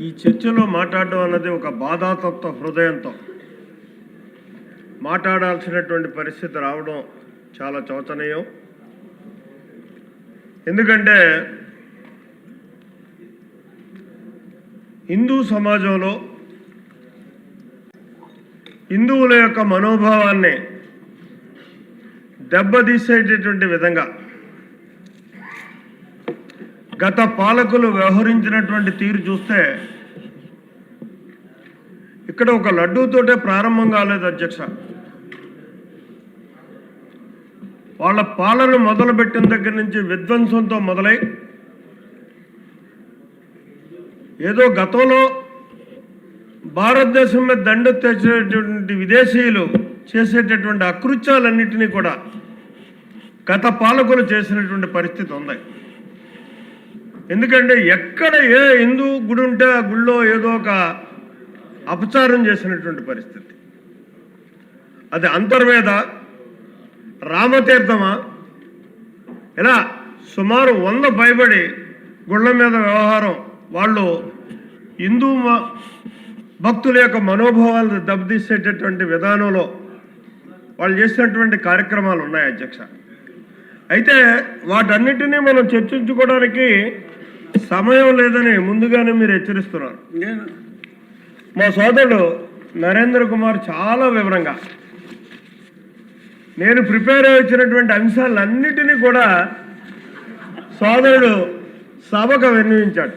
ఈ చర్చలో మాట్లాడడం అన్నది ఒక బాధాతత్వ హృదయంతో మాట్లాడాల్సినటువంటి పరిస్థితి రావడం చాలా శోచనీయం. ఎందుకంటే హిందూ సమాజంలో హిందువుల యొక్క మనోభావాన్ని దెబ్బతీసేటటువంటి విధంగా గత పాలకులు వ్యవహరించినటువంటి తీరు చూస్తే ఇక్కడ ఒక లడ్డూతోటే ప్రారంభం కాలేదు అధ్యక్ష. వాళ్ళ పాలన మొదలుపెట్టిన దగ్గర నుంచి విధ్వంసంతో మొదలై ఏదో గతంలో భారతదేశం మీద దండు తెచ్చేటువంటి విదేశీయులు చేసేటటువంటి అకృత్యాలన్నింటినీ కూడా గత పాలకులు చేసినటువంటి పరిస్థితి ఉంది. ఎందుకంటే ఎక్కడ ఏ హిందూ గుడి ఉంటే ఆ గుళ్ళో ఏదో ఒక అపచారం చేసినటువంటి పరిస్థితి. అది అంతర్వేద, రామతీర్థమా, ఇలా సుమారు 100 పైబడి గుళ్ళ మీద వ్యవహారం వాళ్ళు హిందూ భక్తుల యొక్క మనోభావాలను దెబ్బతీసేటటువంటి విధానంలో వాళ్ళు చేసినటువంటి కార్యక్రమాలు ఉన్నాయి అధ్యక్ష. అయితే వాటన్నిటినీ మనం చర్చించుకోవడానికి సమయం లేదని ముందుగానే మీరు హెచ్చరిస్తున్నారు. మా సోదరుడు నరేంద్ర కుమార్ చాలా వివరంగా నేను ప్రిపేర్ అయ్యి వచ్చినటువంటి అంశాలన్నిటినీ కూడా సోదరుడు సభకు విన్నవించాడు.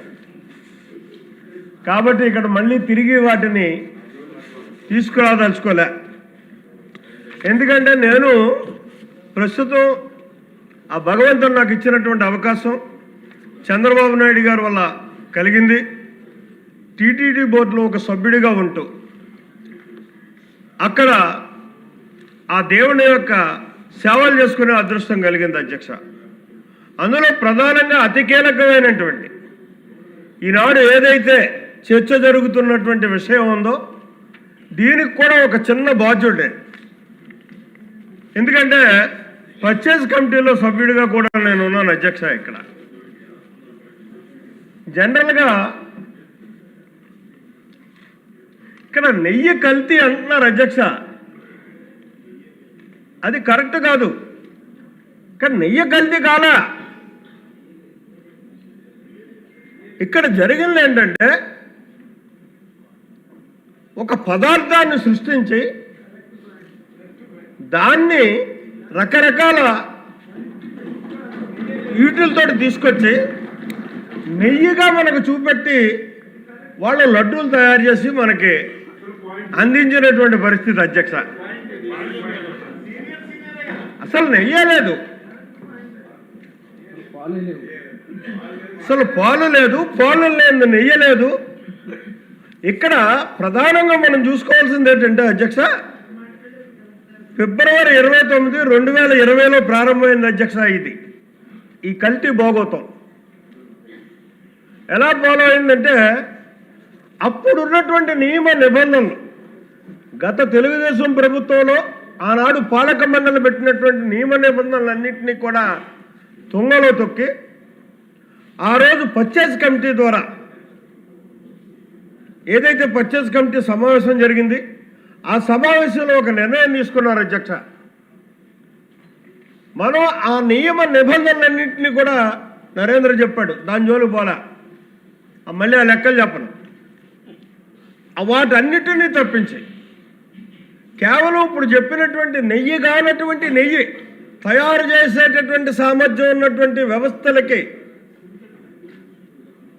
కాబట్టి ఇక్కడ మళ్ళీ తిరిగి వాటిని తీసుకురాదలుచుకోలే. ఎందుకంటే నేను ప్రస్తుతం ఆ భగవంతుడు నాకు ఇచ్చినటువంటి అవకాశం చంద్రబాబు నాయుడు గారి వల్ల కలిగింది. టీటీడీ బోర్డులో ఒక సభ్యుడిగా ఉంటూ అక్కడ ఆ దేవుని యొక్క సేవలు చేసుకునే అదృష్టం కలిగింది అధ్యక్ష. అందులో ప్రధానంగా అతి కీలకమైనటువంటి ఈనాడు ఏదైతే చర్చ జరుగుతున్నటువంటి విషయం ఉందో దీనికి కూడా ఒక చిన్న బాధ్యుడే. ఎందుకంటే పర్చేజ్ కమిటీలో సభ్యుడిగా కూడా నేను ఉన్నాను అధ్యక్ష. జనరల్గా ఇక్కడ నెయ్యి కల్తీ అంటున్నారు అధ్యక్ష. అది కరెక్ట్ కాదు. కానీ నెయ్యి కల్తీ కాలా. ఇక్కడ జరిగింది ఏంటంటే ఒక పదార్థాన్ని సృష్టించి దాన్ని రకరకాల వీటిలతో తీసుకొచ్చి నెయ్యిగా మనకు చూపెట్టి వాళ్ళ లడ్డూలు తయారు చేసి మనకి అందించినటువంటి పరిస్థితి అధ్యక్ష. అసలు నెయ్యే లేదు, అసలు పాలు లేదు, పాలు లేదు, నెయ్యి లేదు. ఇక్కడ ప్రధానంగా మనం చూసుకోవాల్సింది ఏంటంటే అధ్యక్ష, ఫిబ్రవరి 29, 2020లో ప్రారంభమైంది అధ్యక్ష. ఇది ఈ కల్తీ భోగోతం ఎలా ఫాలో అయిందంటే అప్పుడున్నటువంటి నియమ నిబంధనలు గత తెలుగుదేశం ప్రభుత్వంలో ఆనాడు పాలక మండలి పెట్టినటువంటి నియమ నిబంధనలన్నింటినీ కూడా తుంగలో తొక్కి ఆ రోజు పర్చేజ్ కమిటీ ద్వారా ఏదైతే పర్చేజ్ కమిటీ సమావేశం జరిగింది ఆ సమావేశంలో ఒక నిర్ణయం తీసుకున్నారు అధ్యక్ష. మనం ఆ నియమ నిబంధనలన్నింటినీ కూడా నరేంద్ర చెప్పాడు, దాని జోలు పోలా, మళ్ళీ ఆ లెక్కలు చెప్పను. వాటన్నిటినీ తప్పించి కేవలం ఇప్పుడు చెప్పినటువంటి నెయ్యి కానటువంటి నెయ్యి తయారు చేసేటటువంటి సామర్థ్యం ఉన్నటువంటి వ్యవస్థలకి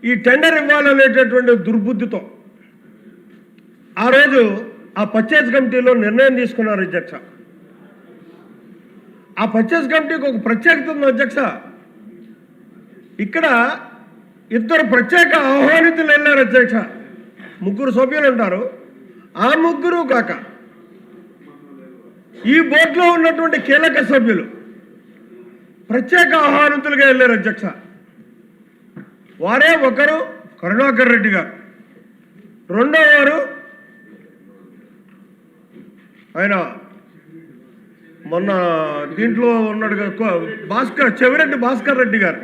ఈ టెండర్ ఇవ్వాలనేటటువంటి దుర్బుద్ధితో ఆ రోజు ఆ పర్చేజ్ కమిటీలో నిర్ణయం తీసుకున్నారు అధ్యక్ష. ఆ పర్చేజ్ కమిటీకి ఒక ప్రత్యేకత ఉంది అధ్యక్ష. ఇక్కడ 2 ప్రత్యేక ఆహ్వానితులు వెళ్ళారు అధ్యక్ష. 3 సభ్యులు ఉంటారు. ఆ 3 కాక ఈ బోర్డులో ఉన్నటువంటి కీలక సభ్యులు ప్రత్యేక ఆహ్వానితులుగా వెళ్ళారు అధ్యక్ష. వారే ఒకరు కరుణాకర్ రెడ్డి గారు, రెండో వారు ఆయన మొన్న దీంట్లో ఉన్నాడు చెవిరెడ్డి భాస్కర్ రెడ్డి గారు.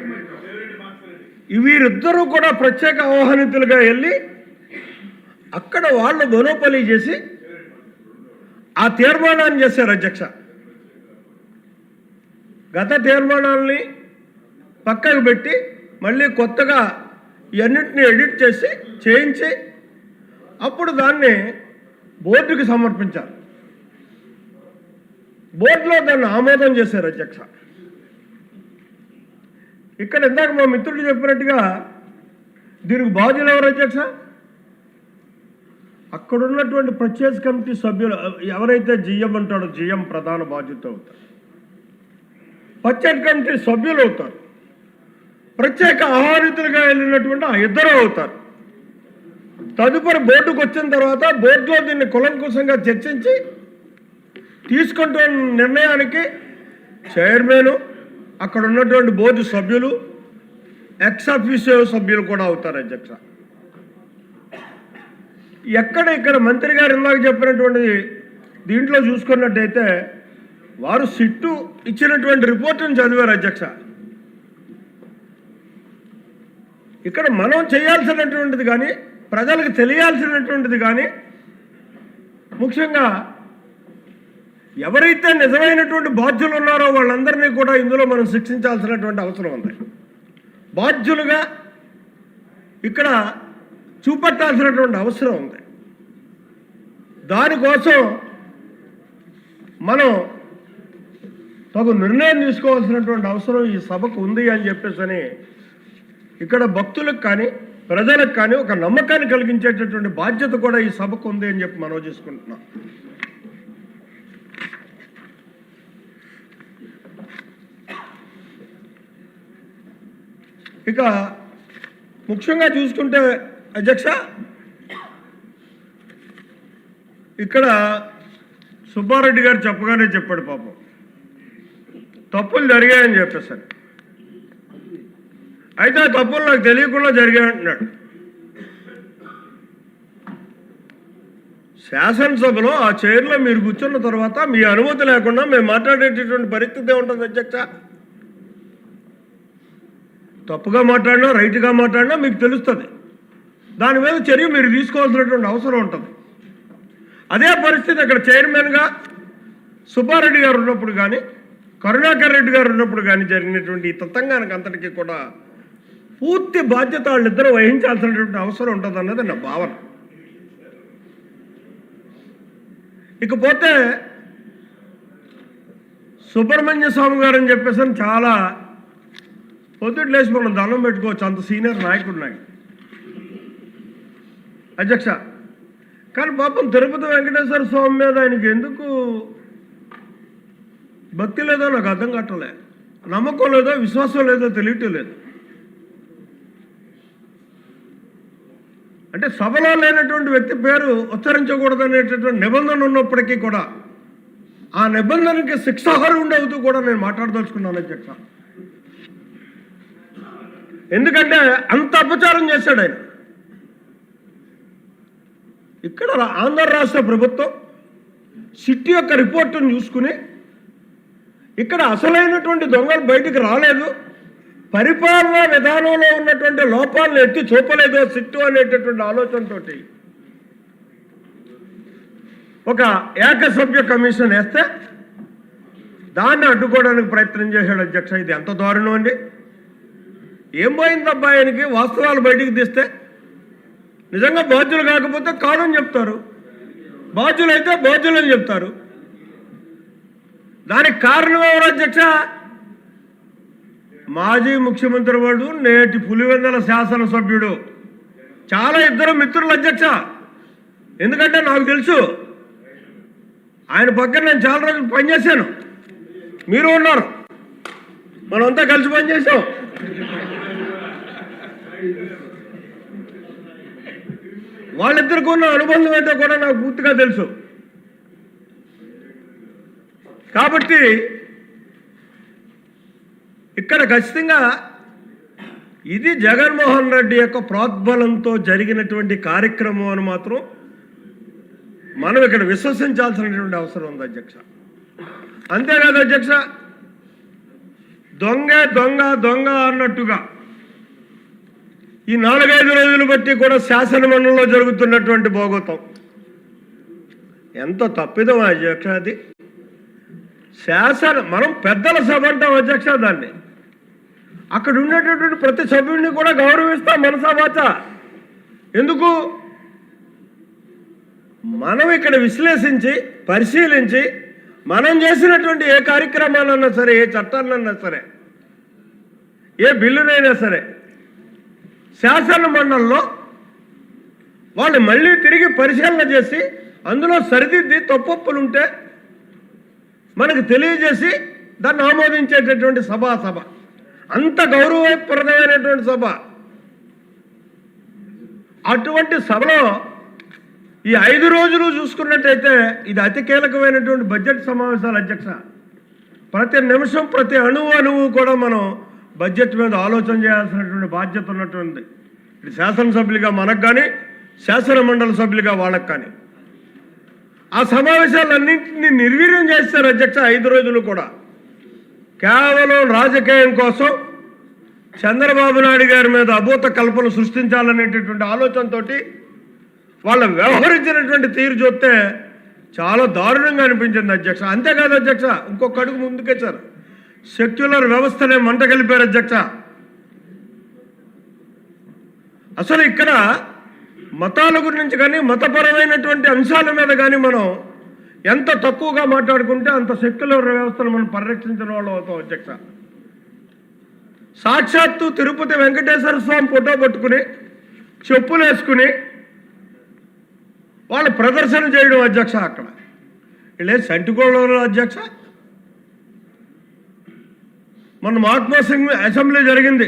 వీరిద్దరూ కూడా ప్రత్యేక ఆహ్వానితులుగా వెళ్ళి అక్కడ వాళ్ళు మొనోపలి చేసి ఆ తీర్మానాన్ని చేశారు అధ్యక్ష. గత తీర్మానాల్ని పక్కకు పెట్టి మళ్ళీ కొత్తగా ఇవన్నింటినీ ఎడిట్ చేసి చేయించి అప్పుడు దాన్ని బోర్డుకి సమర్పించారు. బోర్డులో దాన్ని ఆమోదం చేశారు అధ్యక్ష. ఇక్కడ ఇందాక మా మిత్రుడు చెప్పినట్టుగా దీనికి బాధ్యులు ఎవరు అధ్యక్ష? అక్కడున్నటువంటి ప్రత్యేక కమిటీ సభ్యులు ఎవరైతే జిఎం అంటాడో జిఎం ప్రధాన బాధ్యత అవుతారు, ప్రత్యేక కమిటీ సభ్యులు అవుతారు, ప్రత్యేక ఆహ్వానితులుగా వెళ్ళినటువంటి ఆ ఇద్దరు అవుతారు. తదుపరి బోర్డుకు వచ్చిన తర్వాత బోర్డులో దీన్ని కులంకుశంగా చర్చించి తీసుకుంటున్న నిర్ణయానికి చైర్మన్, అక్కడ ఉన్నటువంటి బోర్డు సభ్యులు, ఎక్స్ ఆఫీసో సభ్యులు కూడా అవుతారు అధ్యక్ష. ఇక్కడ మంత్రి గారు ఇందాక చెప్పినటువంటి దీంట్లో చూసుకున్నట్టయితే వారు సిట్టు ఇచ్చినటువంటి రిపోర్టును చదివారు అధ్యక్ష. ఇక్కడ మనం చేయాల్సినటువంటిది కానీ ప్రజలకు తెలియాల్సినటువంటిది కానీ ముఖ్యంగా ఎవరైతే నిజమైనటువంటి బాధ్యులు ఉన్నారో వాళ్ళందరినీ కూడా ఇందులో మనం శిక్షించాల్సినటువంటి అవసరం ఉంది. బాధ్యులుగా ఇక్కడ చూపెట్టాల్సినటువంటి అవసరం ఉంది. దానికోసం మనం తగు నిర్ణయం తీసుకోవాల్సినటువంటి అవసరం ఈ సభకు ఉంది అని చెప్పేసి ఇక్కడ భక్తులకు కానీ ప్రజలకు కానీ ఒక నమ్మకాన్ని కలిగించేటటువంటి బాధ్యత కూడా ఈ సభకు ఉంది అని చెప్పి మనం చేసుకుంటున్నాం. ఇక ముఖ్యంగా చూసుకుంటే అధ్యక్ష, ఇక్కడ సుబ్బారెడ్డి గారు చెప్పగానే చెప్పాడు, పాపం తప్పులు జరిగాయని చెప్పేసారు. అయితే ఆ తప్పులు నాకు తెలియకుండా జరిగాయంటున్నాడు. శాసనసభలో ఆ చైర్లో మీరు కూర్చున్న తర్వాత మీ అనుమతి లేకుండా మేము మాట్లాడేటటువంటి పరిస్థితి ఉంటుంది అధ్యక్ష. తప్పుగా మాట్లాడినా రైట్గా మాట్లాడినా మీకు తెలుస్తుంది. దాని మీద చర్య మీరు తీసుకోవాల్సినటువంటి అవసరం ఉంటుంది. అదే పరిస్థితి అక్కడ చైర్మన్గా సుబ్బారెడ్డి గారు ఉన్నప్పుడు కానీ కరుణాకర్ రెడ్డి గారు ఉన్నప్పుడు కానీ జరిగినటువంటి ఈ తతంగానికి అంతటికీ కూడా పూర్తి బాధ్యత వాళ్ళిద్దరూ వహించాల్సినటువంటి అవసరం ఉంటుంది అన్నది నా భావన. ఇకపోతే సుబ్రహ్మణ్య స్వామి గారు అని చెప్పేసి చాలా పొద్దుట లేచి మనం దండం పెట్టుకోవచ్చు, అంత సీనియర్ నాయకుడు నాయకు అధ్యక్ష. కానీ పాపం తిరుపతి వెంకటేశ్వర స్వామి మీద ఆయనకి ఎందుకు భక్తి లేదో నాకు అర్థం కావట్లే, నమ్మకం లేదో విశ్వాసం లేదో తెలియటం లేదు. అంటే సభలో లేనటువంటి వ్యక్తి పేరు ఉచ్చరించకూడదు అనేటటువంటి నిబంధన ఉన్నప్పటికీ కూడా ఆ నిబంధనకి శిక్షార్హుడు అవుతూ కూడా నేను మాట్లాడదలుచుకున్నాను అధ్యక్ష. ఎందుకంటే అంత అపచారం చేశాడు ఆయన. ఇక్కడ ఆంధ్ర రాష్ట్ర ప్రభుత్వం సిట్ యొక్క రిపోర్టును చూసుకుని ఇక్కడ అసలైనటువంటి దొంగలు బయటికి రాలేదు, పరిపాలనా విధానంలో ఉన్నటువంటి లోపాలను ఎత్తి చూపలేదు సిట్టు అనేటటువంటి ఆలోచనతో ఒక ఏకసభ్య కమిషన్ వేస్తే దాన్ని అడ్డుకోవడానికి ప్రయత్నం చేశాడు అధ్యక్ష. ఇది ఎంత దారుణం అండి. ఏం పోయిందబ్బా ఆయనకి? వాస్తవాలు బయటికి తీస్తే నిజంగా బాధ్యులు కాకపోతే కాదని చెప్తారు, బాధ్యులైతే బాధ్యులని చెప్తారు. దానికి కారణం ఎవరు అధ్యక్ష? మాజీ ముఖ్యమంత్రి వాడు, నేటి పులివెందుల శాసనసభ్యుడు, చాలా ఇద్దరు మిత్రులు అధ్యక్ష. ఎందుకంటే నాకు తెలుసు, ఆయన పక్కన నేను చాలా రోజులు పనిచేశాను, మీరు ఉన్నారు, మనమంతా కలిసి పనిచేసాం. వాళ్ళిద్దరికి ఉన్న అనుబంధం ఏంటో కూడా నాకు పూర్తిగా తెలుసు. కాబట్టి ఇక్కడ ఖచ్చితంగా ఇది జగన్మోహన్ రెడ్డి యొక్క ప్రోద్బలంతో జరిగినటువంటి కార్యక్రమం అని మాత్రం మనం ఇక్కడ విశ్వసించాల్సినటువంటి అవసరం ఉంది అధ్యక్ష. అంతేకాదు అధ్యక్ష, దొంగ దొంగ దొంగ అన్నట్టుగా ఈ 4-5 రోజులు బట్టి కూడా శాసనమండలిలో జరుగుతున్నటువంటి భోగోతం ఎంత తప్పిదం అధ్యక్ష. అది మనం పెద్దల సభ అంటాం అధ్యక్ష. దాన్ని అక్కడ ఉండేటటువంటి ప్రతి సభ్యుడిని కూడా గౌరవిస్తాం మనసా వాచా. ఎందుకు మనం ఇక్కడ విశ్లేషించి పరిశీలించి మనం చేసినటువంటి ఏ కార్యక్రమాలన్నా సరే, ఏ చట్టాలన్నా సరే, ఏ బిల్లునైనా సరే శాసన మండలిలో వాళ్ళు మళ్ళీ తిరిగి పరిశీలన చేసి అందులో సరిదిద్ది తప్పొప్పులుంటే మనకు తెలియజేసి దాన్ని ఆమోదించేటటువంటి సభ. అంత గౌరవప్రదమైనటువంటి సభ. అటువంటి సభలో ఈ 5 రోజులు చూసుకున్నట్టయితే ఇది అతి కీలకమైనటువంటి బడ్జెట్ సమావేశాలు అధ్యక్ష. ప్రతి నిమిషం ప్రతి అణువు కూడా మనం బడ్జెట్ మీద ఆలోచన చేయాల్సినటువంటి బాధ్యత ఉన్నటువంటి ఇటు శాసనసభ్యులుగా మనకు కానీ, శాసన మండలి సభ్యులుగా వాళ్ళకు కానీ ఆ సమావేశాలన్నింటినీ నిర్వీర్యం చేస్తారు అధ్యక్ష. 5 రోజులు కూడా కేవలం రాజకీయం కోసం చంద్రబాబు నాయుడు గారి మీద అభూత కల్పన సృష్టించాలనేటటువంటి ఆలోచనతో వాళ్ళు వ్యవహరించినటువంటి తీరు చూస్తే చాలా దారుణంగా అనిపించింది అధ్యక్ష. అంతేకాదు అధ్యక్ష, ఇంకొక అడుగు ముందుకొచ్చారు. సెక్యులర్ వ్యవస్థనే మంట కలిపారు అధ్యక్ష. అసలు ఇక్కడ మతాల గురించి కానీ, మతపరమైనటువంటి అంశాల మీద కానీ మనం ఎంత తక్కువగా మాట్లాడుకుంటే అంత సెక్యులర్ వ్యవస్థను మనం పరిరక్షించిన వాళ్ళు అవుతాం అధ్యక్ష. సాక్షాత్తు తిరుపతి వెంకటేశ్వర స్వామి ఫోటో పట్టుకుని చెప్పులు వేసుకుని వాళ్ళు ప్రదర్శన చేయడం అధ్యక్ష. అక్కడ వీళ్ళే సంటిగోళ్ళ అధ్యక్ష. మన మహాత్మా సింగ్ అసెంబ్లీ జరిగింది.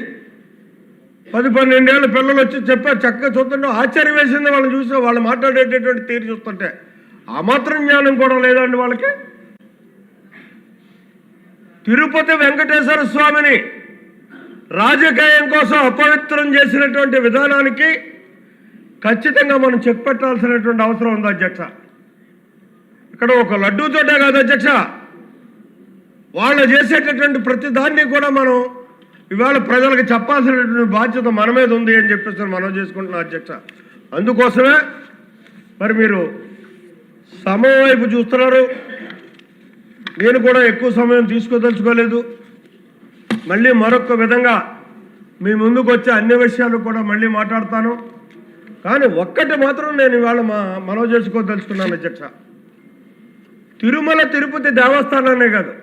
10-12 ఏళ్ళ పిల్లలు వచ్చి చెప్పారు, చక్కగా చూస్తుంటే ఆశ్చర్యం వేసింది వాళ్ళని చూసి. వాళ్ళు మాట్లాడేటటువంటి తీరు చూస్తుంటే ఆ మాత్రం జ్ఞానం కూడా లేదండి వాళ్ళకి. తిరుపతి వెంకటేశ్వర స్వామిని రాజకీయం కోసం అపవిత్రం చేసినటువంటి విధానానికి ఖచ్చితంగా మనం చెక్ పెట్టాల్సినటువంటి అవసరం ఉంది అధ్యక్ష. ఇక్కడ ఒక లడ్డూ చోటే కాదు అధ్యక్ష, వాళ్ళు చేసేటటువంటి ప్రతి దాన్ని కూడా మనం ఇవాళ ప్రజలకు చెప్పాల్సినటువంటి బాధ్యత మన మీద ఉంది అని చెప్పేసి మనం చేసుకుంటున్నాం అధ్యక్ష. అందుకోసమే మరి మీరు సమయం వైపు చూస్తున్నారు. నేను కూడా ఎక్కువ సమయం తీసుకోదలుచుకోలేదు. మళ్ళీ మరొక విధంగా మీ ముందుకు వచ్చే అన్ని విషయాలు కూడా మళ్ళీ మాట్లాడతాను. కానీ ఒక్కటి మాత్రం నేను ఇవాళ మనవి చేసుకోదలుచుకున్నాను అధ్యక్ష. తిరుమల తిరుపతి దేవస్థానాన్నే కాదు,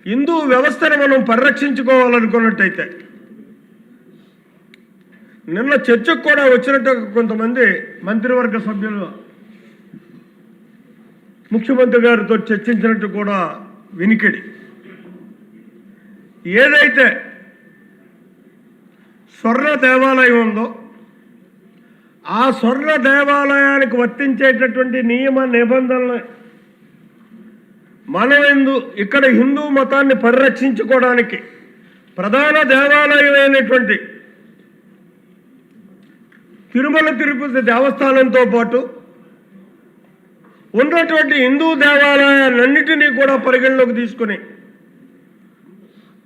హిందూ వ్యవస్థను మనం పరిరక్షించుకోవాలనుకున్నట్టయితే నిన్న చర్చకు కూడా వచ్చినట్టు కొంతమంది మంత్రివర్గ సభ్యులు ముఖ్యమంత్రి గారితో చర్చించినట్టు కూడా వినికిడి. ఏదైతే స్వర్ణ దేవాలయం ఉందో ఆ స్వర్ణ దేవాలయానికి వర్తించేటటువంటి నియమ నిబంధనలు మనం ఇక్కడ హిందూ మతాన్ని పరిరక్షించుకోవడానికి ప్రధాన దేవాలయం అయినటువంటి తిరుమల తిరుపతి దేవస్థానంతో పాటు ఉన్నటువంటి హిందూ దేవాలయాలన్నిటినీ కూడా పరిగణలోకి తీసుకుని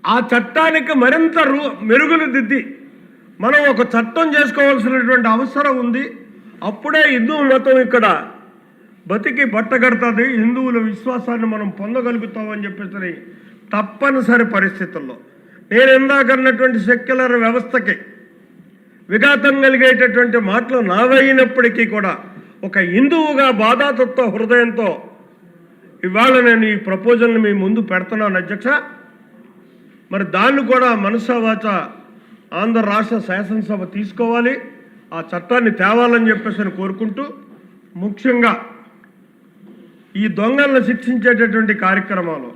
ఆ చట్టానికి మరింత మెరుగులు దిద్ది మనం ఒక చట్టం చేసుకోవాల్సినటువంటి అవసరం ఉంది. అప్పుడే హిందూ మతం ఇక్కడ బతికి బట్టగడుతుంది, హిందువుల విశ్వాసాన్ని మనం పొందగలుగుతామని చెప్పేసి తప్పనిసరి పరిస్థితుల్లో నేను ఇందాకన్నటువంటి సెక్యులర్ వ్యవస్థకి విఘాతం కలిగేటటువంటి మాటలు నావైనప్పటికీ కూడా ఒక హిందువుగా బాధాతత్వ హృదయంతో ఇవాళ నేను ఈ ప్రపోజల్ని మీ ముందు పెడుతున్నాను అధ్యక్ష. మరి దాన్ని కూడా మనసా వాచ ఆంధ్ర రాష్ట్ర శాసనసభ తీసుకోవాలి, ఆ చట్టాన్ని తేవాలని చెప్పేసి కోరుకుంటూ, ముఖ్యంగా ఈ దొంగలను శిక్షించేటటువంటి కార్యక్రమాలు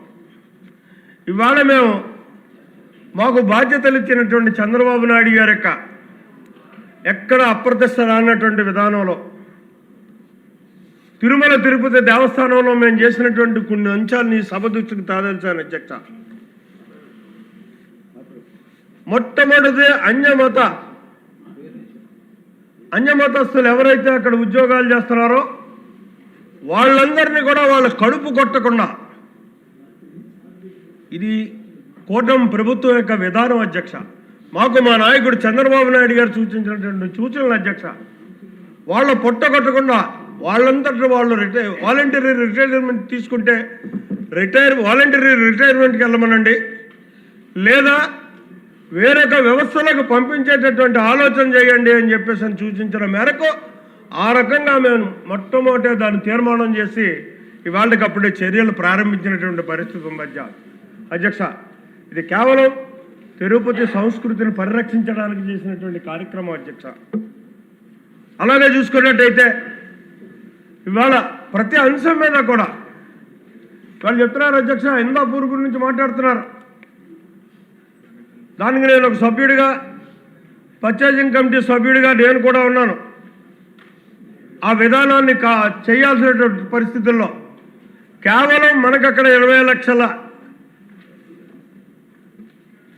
ఇవాళ మాకు బాధ్యతలు ఇచ్చినటువంటి చంద్రబాబు నాయుడు గారి ఎక్కడ అప్రతిష్ట రానటువంటి విధానంలో తిరుమల తిరుపతి దేవస్థానంలో మేము చేసినటువంటి కొన్ని అంశాలని సభ దృష్టికి తాదాల్చాను అధ్యక్ష. మొట్టమొదటి అన్యమతస్తులు ఎవరైతే అక్కడ ఉద్యోగాలు చేస్తున్నారో వాళ్ళందరినీ కూడా వాళ్ళ కడుపు కొట్టకుండా, ఇది కూటమి ప్రభుత్వం యొక్క విధానం అధ్యక్ష. మాకు మా నాయకుడు చంద్రబాబు నాయుడు గారు సూచించినటువంటి సూచనలు అధ్యక్ష, వాళ్ళ పొట్ట కొట్టకుండా వాళ్ళంతటా వాళ్ళు వాలంటరీ రిటైర్మెంట్ తీసుకుంటే వాలంటరీ రిటైర్మెంట్కి వెళ్ళమనండి, లేదా వేరొక వ్యవస్థలకు పంపించేటటువంటి ఆలోచన చేయండి అని చెప్పేసి సూచించిన మేరకు ఆ రకంగా మేము మొట్టమొదటి దాన్ని తీర్మానం చేసి ఇవాళకప్పుడే చర్యలు ప్రారంభించినటువంటి పరిస్థితి ఉంది అధ్యక్ష. ఇది కేవలం తిరుపతి సంస్కృతిని పరిరక్షించడానికి చేసినటువంటి కార్యక్రమం అధ్యక్ష. అలాగే చూసుకున్నట్టయితే ఇవాళ ప్రతి అంశం మీద కూడా వాళ్ళు చెప్తున్నారు అధ్యక్ష, ఇందాపూర్ గురించి మాట్లాడుతున్నారు. దానికి నేను ఒక సభ్యుడిగా, పర్చేజింగ్ కమిటీ సభ్యుడిగా నేను కూడా ఉన్నాను. ఆ విధానాన్ని చేయాల్సినటువంటి పరిస్థితుల్లో కేవలం మనకు అక్కడ 20 లక్షల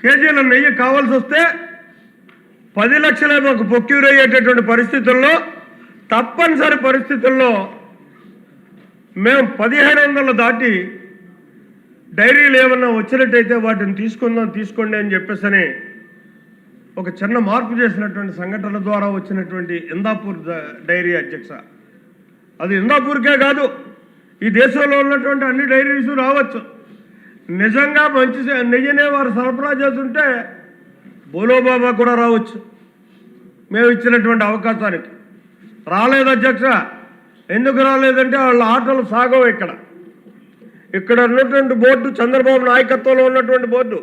కేజీల నెయ్యి కావాల్సి వస్తే 10 లక్షలే మాకు ప్రొక్యూర్ అయ్యేటటువంటి పరిస్థితుల్లో తప్పనిసరి పరిస్థితుల్లో మేము 1500 దాటి డైరీలు ఏమన్నా వచ్చినట్టయితే వాటిని తీసుకోండి అని చెప్పేసి ఒక చిన్న మార్పు చేసినటువంటి సంఘటన ద్వారా వచ్చినటువంటి ఇందాపూర్ డైరీ అధ్యక్ష. అది ఇందాపూర్కే కాదు, ఈ దేశంలో ఉన్నటువంటి అన్ని డైరీస్ రావచ్చు. నిజంగా మంచి నెయ్యినే వారు సరఫరా చేస్తుంటే బోలోబాబా కూడా రావచ్చు మేము ఇచ్చినటువంటి అవకాశానికి. రాలేదు అధ్యక్ష. ఎందుకు రాలేదంటే వాళ్ళ ఆటలు సాగవు. ఇక్కడ ఉన్నటువంటి బోర్డు, చంద్రబాబు నాయకత్వంలో ఉన్నటువంటి బోర్డు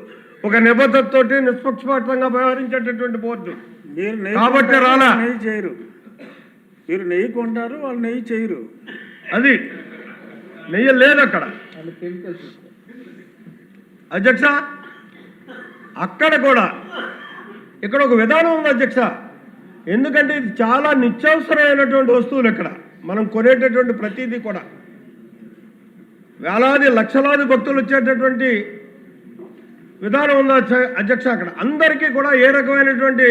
ఒక నిబద్ధతతో నిష్పక్షపాతంగా వ్యవహరించేటటువంటి బోర్డు కాబట్టి రాలా. నెయ్యి చేయరు, మీరు నెయ్యి కొంటారు, వాళ్ళు నెయ్యి చేయరు. అది నెయ్యి లేదు అక్కడ అధ్యక్ష. అక్కడ కూడా ఇక్కడ ఒక విధానం ఉంది అధ్యక్ష. ఎందుకంటే ఇది చాలా నిత్యావసరమైనటువంటి వస్తువులు. ఇక్కడ మనం కొనేటటువంటి ప్రతిదీ కూడా వేలాది లక్షలాది భక్తులు వచ్చేటటువంటి విధానం ఉంది అధ్యక్ష. అక్కడ అందరికీ కూడా ఏ రకమైనటువంటి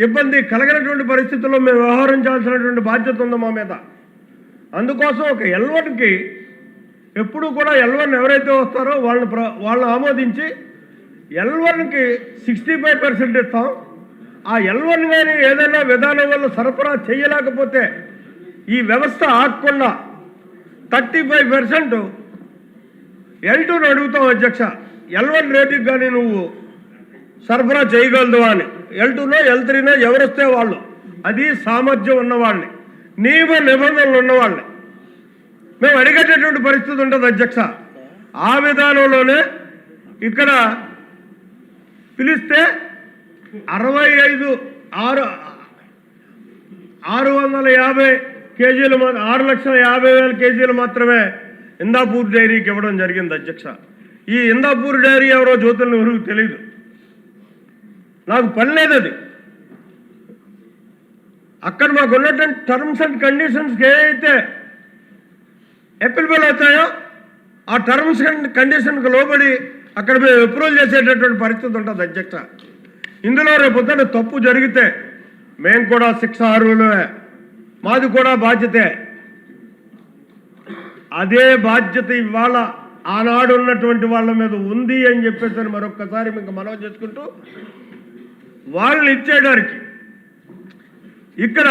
ఇబ్బంది కలగనటువంటి పరిస్థితుల్లో మేము వ్యవహరించాల్సినటువంటి బాధ్యత ఉంది మా మీద. అందుకోసం ఒక L1కి ఎప్పుడు కూడా L1 ఎవరైతే వస్తారో వాళ్ళని ఆమోదించి L1కి 65% ఇస్తాం. ఆ L1 కానీ ఏదైనా విధానం వల్ల సరఫరా చేయలేకపోతే ఈ వ్యవస్థ ఆగకుండా 35% L2ను అడుగుతాం అధ్యక్ష. L1 రేటుకి కానీ నువ్వు సరఫరా చేయగలదు అని. L2నో L3నో ఎవరొస్తే వాళ్ళు, అది సామర్థ్యం ఉన్నవాళ్ళని, నియమ నిబంధనలు ఉన్నవాళ్ళని మేము అడిగేటటువంటి పరిస్థితి ఉంటుంది అధ్యక్ష. ఆ విధానంలోనే ఇక్కడ పిలిస్తే 650 కేజీలు 6,50,000 కేజీలు మాత్రమే ఇందాపూర్ డైరీకి ఇవ్వడం జరిగింది అధ్యక్ష. ఈ ఇందాపూర్ డైరీ ఎవరో జ్యోతులను ఎవరికి తెలియదు, నాకు పని లేదు. అది అక్కడ మాకు ఉన్నటువంటి టర్మ్స్ అండ్ కండిషన్స్కి ఏదైతే అప్లికబుల్ అవుతాయో ఆ టర్మ్స్ అండ్ కండిషన్కి లోబడి అక్కడ మేము అప్రూవల్ చేసేటటువంటి పరిస్థితి ఉంటుంది అధ్యక్ష. ఇందులో రేపు పొద్దున్న తప్పు జరిగితే మేము కూడా శిక్ష అర్హులమే, మాది కూడా బాధ్యతే. అదే బాధ్యత ఇవాళ ఆనాడు ఉన్నటువంటి వాళ్ళ మీద ఉంది అని చెప్పేసి మరొక్కసారి మీకు మనవి చేసుకుంటూ వాళ్ళని ఇచ్చేయడానికి ఇక్కడ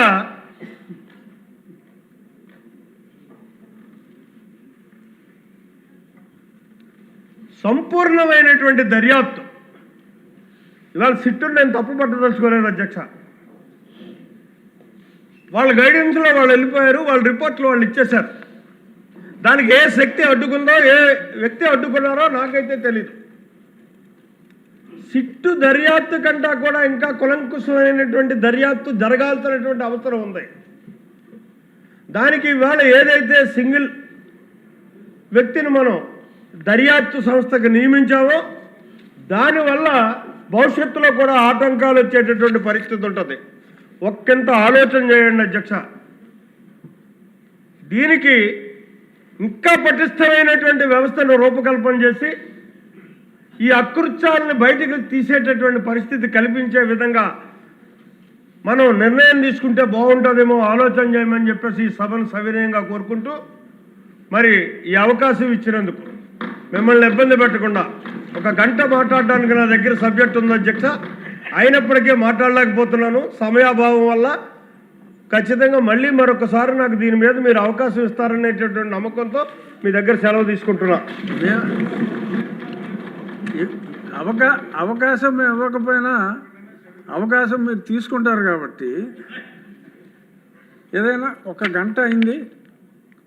సంపూర్ణమైనటువంటి దర్యాప్తు ఇవాళ సిట్టును నేను తప్పు పట్టదలుచుకోలేదు అధ్యక్ష. వాళ్ళ గైడెన్స్లో వాళ్ళు వెళ్ళిపోయారు, వాళ్ళ రిపోర్ట్లు వాళ్ళు ఇచ్చేశారు. దానికి ఏ శక్తి అడ్డుకుందో, ఏ వ్యక్తి అడ్డుకున్నారో నాకైతే తెలీదు. సిట్టు దర్యాప్తు కంటా కూడా ఇంకా కులంకుశమైనటువంటి దర్యాప్తు జరగాల్సినటువంటి అవసరం ఉంది. దానికి ఇవాళ ఏదైతే సింగిల్ వ్యక్తిని మనం దర్యాప్తు సంస్థకు నియమించామో దానివల్ల భవిష్యత్తులో కూడా ఆటంకాలు వచ్చేటటువంటి పరిస్థితి ఉంటుంది. ఒక్కంత ఆలోచన చేయండి అధ్యక్ష. దీనికి ఇంకా పటిష్టమైనటువంటి వ్యవస్థను రూపకల్పన చేసి ఈ అకృత్యాలను బయటకు తీసేటటువంటి పరిస్థితి కల్పించే విధంగా మనం నిర్ణయం తీసుకుంటే బాగుంటుందేమో ఆలోచన చేయమని చెప్పేసి ఈ సభను సవినయంగా కోరుకుంటూ, మరి ఈ అవకాశం ఇచ్చినందుకు మిమ్మల్ని ఇబ్బంది పెట్టకుండా 1 గంట మాట్లాడడానికి నా దగ్గర సబ్జెక్ట్ ఉంది అధ్యక్ష. అయినప్పటికీ మాట్లాడలేకపోతున్నాను సమయాభావం వల్ల. ఖచ్చితంగా మళ్ళీ మరొకసారి నాకు దీని మీద మీరు అవకాశం ఇస్తారనేటటువంటి నమ్మకంతో మీ దగ్గర సెలవు తీసుకుంటున్నా. అవకాశం ఇవ్వకపోయినా అవకాశం మీరు తీసుకుంటారు కాబట్టి ఏదైనా ఒక గంట అయింది,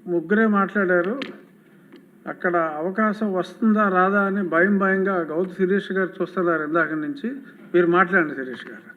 ముగ్గురే మాట్లాడారు. అక్కడ అవకాశం వస్తుందా రాదా అని భయంగా గౌతు శిరీష్ గారు చూస్తున్నారు ఇందాక నుంచి. మీరు మాట్లాడండి శిరీష్ గారు.